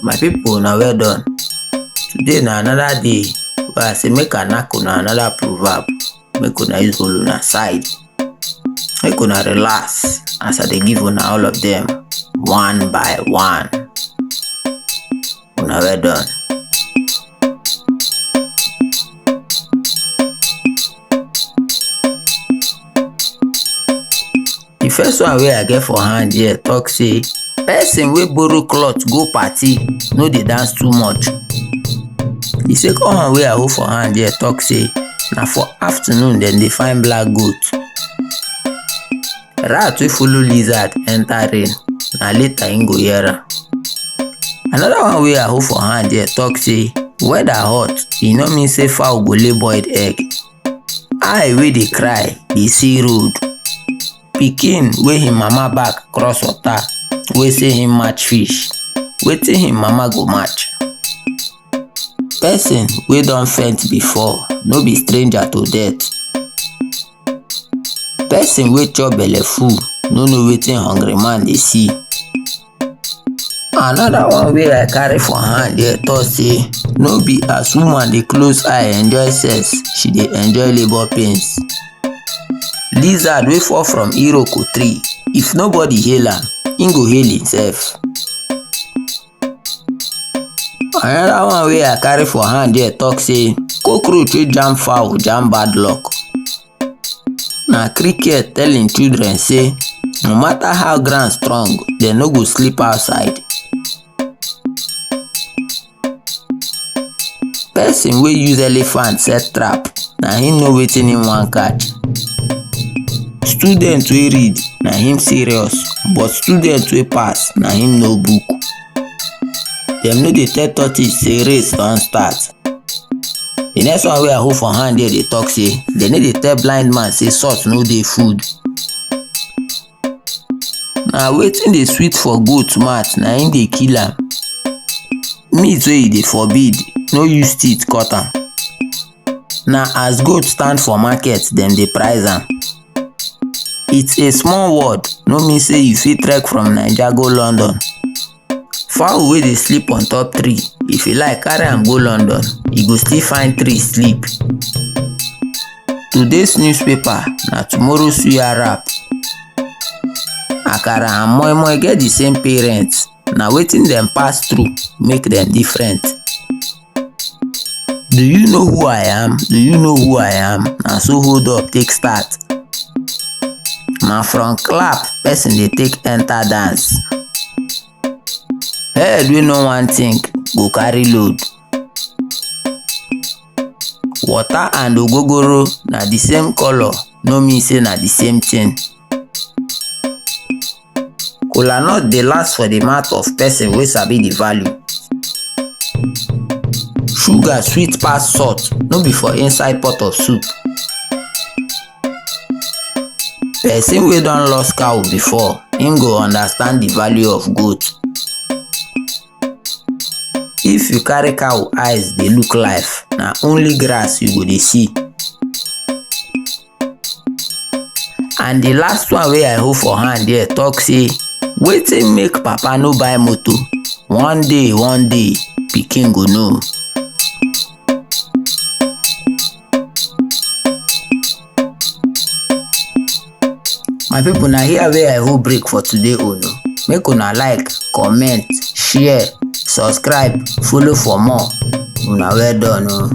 My people, now well done. Today na another day where I say make I knack una another proverb. Make una use hold una side. Make una relax as I dey give una all of them one by one. Una well done. The first one wey I get for hand here talk say person wey borrow cloth go party no dey dance too much. The second one wey I hold for hand here talk say na for afternoon dem dey find black goat. Rat wey follow lizard enter rain na later im go hear am. Another one wey I hold for hand here talk say weather hot e no mean say fowl go lay boiled egg. Eye wey dey cry dey see road. Pikin wey him mama back cross water wey say him match fish, wetin him mama go match? Person wey don faint before no be stranger to death. Person wey chop belle full no know wetin hungry man dey see. Another one wey I carry for hand here talk say no be as woman dey close eye enjoy sex she dey enjoy labour pains. Lizard wey fall from iroko tree, if nobody hail am, im go hail himself. Another one wey I carry for hand here talk say cockroach wey jam fowl jam bad luck. Na cricket tell im children say no matter how ground strong, dem no go sleep outside. Person wey use elephant set trap, na him know wetin him wan catch. Student wey read na him serious, but student wey pass na him know book. Dem no dey tell tortoise say race don start. The next one wey I hold for hand here dey talk say dem no dey tell blind man say salt no dey food. Na wetin dey sweet for goat mouth na im dey kill am. Meat wey e dey forbid, no use teeth cut am. Na as goat stand for market dem dey price am. It's a small word, no mean say you fit trek from Naija go London. Fowl wey dey sleep on top tree, if you like carry am go London, you go still find tree sleep. Today's newspaper na tomorrow's suya wrap. Akara and moi moi get the same parents, na wetin dem pass through make dem different. Do you know who I am? Do you know who I am? Na so hold up take start. Na from clap person dey take enter dance. Head wey no wan think go carry load. Water and ogogoro na the same color, no mean say na the same thing. Kola nut dey last for the mouth of person wey sabi the value. Sugar sweet pass salt, no be for inside pot of soup. Person wey don lost cow before, him go understand the value of goat. If you carry cow eyes dey look life, na only grass you go dey see. And the last one wey I hold for hand here talk say wetin make papa no buy motor? One day, pikin go know. My people, na here where I hold break for today o. Make una like, comment, share, subscribe, follow for more. Una well done o.